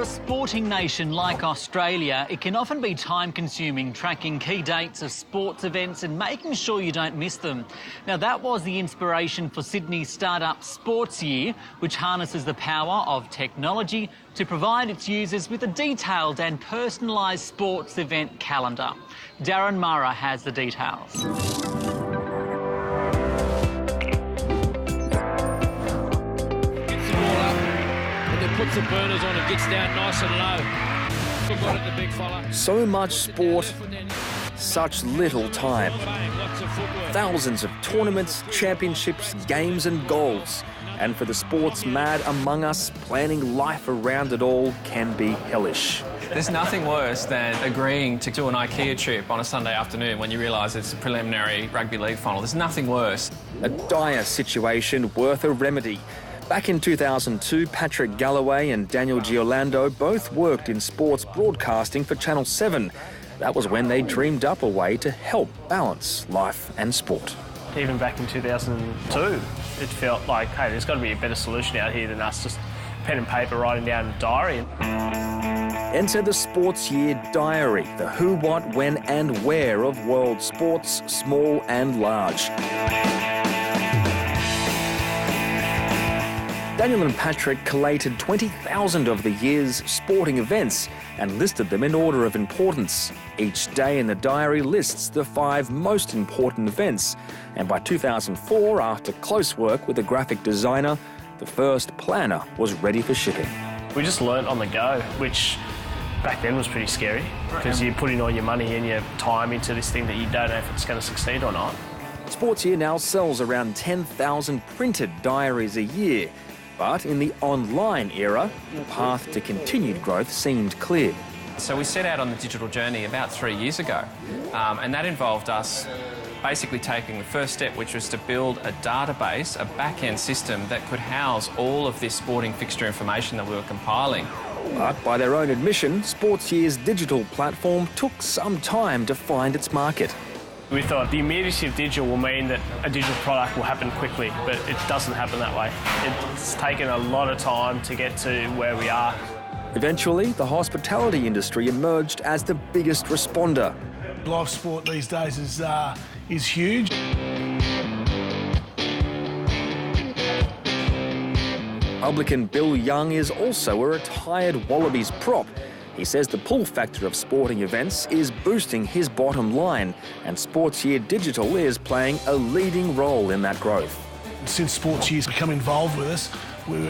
a sporting nation like Australia, it can often be time-consuming tracking key dates of sports events and making sure you don't miss them. Now, that was the inspiration for Sydney's startup Sportsyear, which harnesses the power of technology to provide its users with a detailed and personalised sports event calendar. Darren Murrah has the details. Puts the burners on and gets down nice and low. We've got it, the big fella. So much sport, such little time. Thousands of tournaments, championships, games and goals. And for the sports mad among us, planning life around it all can be hellish. There's nothing worse than agreeing to do an IKEA trip on a Sunday afternoon when you realise it's a preliminary rugby league final. There's nothing worse. A dire situation worth a remedy. Back in 2002, Patrick Galloway and Daniel Giolando both worked in sports broadcasting for Channel 7. That was when they dreamed up a way to help balance life and sport. Even back in 2002, it felt like, hey, there's got to be a better solution out here than us just pen and paper writing down a diary. Enter the Sportsyear Diary, the who, what, when and where of world sports, small and large. Daniel and Patrick collated 20,000 of the year's sporting events and listed them in order of importance. Each day in the diary lists the 5 most important events. And by 2004, after close work with a graphic designer, the first planner was ready for shipping. We just learnt on the go, which back then was pretty scary because you're putting all your money and your time into this thing that you don't know if it's going to succeed or not. Sportsyear now sells around 10,000 printed diaries a year. But in the online era, the path to continued growth seemed clear. So we set out on the digital journey about 3 years ago, and that involved us basically taking the first step, which was to build a database, a back-end system that could house all of this sporting fixture information that we were compiling. But by their own admission, Sportsyear's digital platform took some time to find its market. We thought the immediacy of digital will mean that a digital product will happen quickly, but it doesn't happen that way. It's taken a lot of time to get to where we are. Eventually, the hospitality industry emerged as the biggest responder. Live sport these days is huge. Publican Bill Young is also a retired Wallabies prop. He says the pull factor of sporting events is boosting his bottom line, and Sportsyear Digital is playing a leading role in that growth. Since Sportsyear's become involved with us,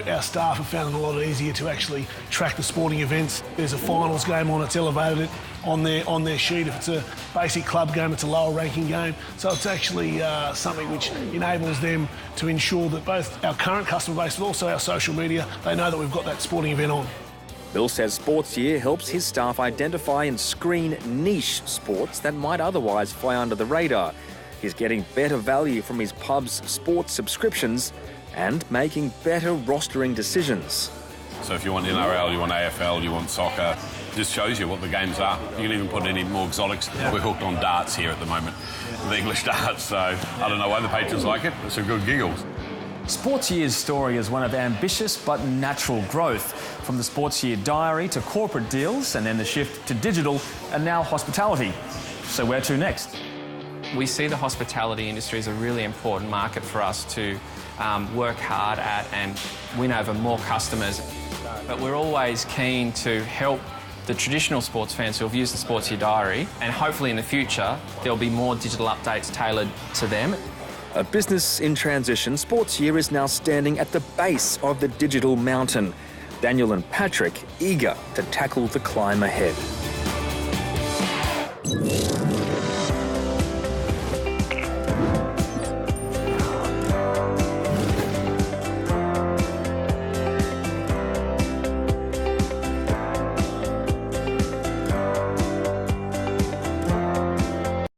our staff have found it a lot easier to actually track the sporting events. There's a finals game on, it's elevated it on their sheet. If it's a basic club game, it's a lower ranking game. So it's actually something which enables them to ensure that both our current customer base, but also our social media, they know that we've got that sporting event on. Bill says Sportsyear helps his staff identify and screen niche sports that might otherwise fly under the radar. He's getting better value from his pub's sports subscriptions and making better rostering decisions. So if you want NRL, you want AFL, you want soccer, it just shows you what the games are. You can even put any more exotics. We're hooked on darts here at the moment, the English darts, so I don't know why the patrons like it. It's a good giggles. Sportsyear's story is one of ambitious but natural growth, from the Sportsyear Diary to corporate deals and then the shift to digital and now hospitality. So where to next? We see the hospitality industry as a really important market for us to work hard at and win over more customers. But we're always keen to help the traditional sports fans who have used the Sportsyear Diary, and hopefully in the future there'll be more digital updates tailored to them. A business in transition, Sportsyear is now standing at the base of the digital mountain. Daniel and Patrick eager to tackle the climb ahead.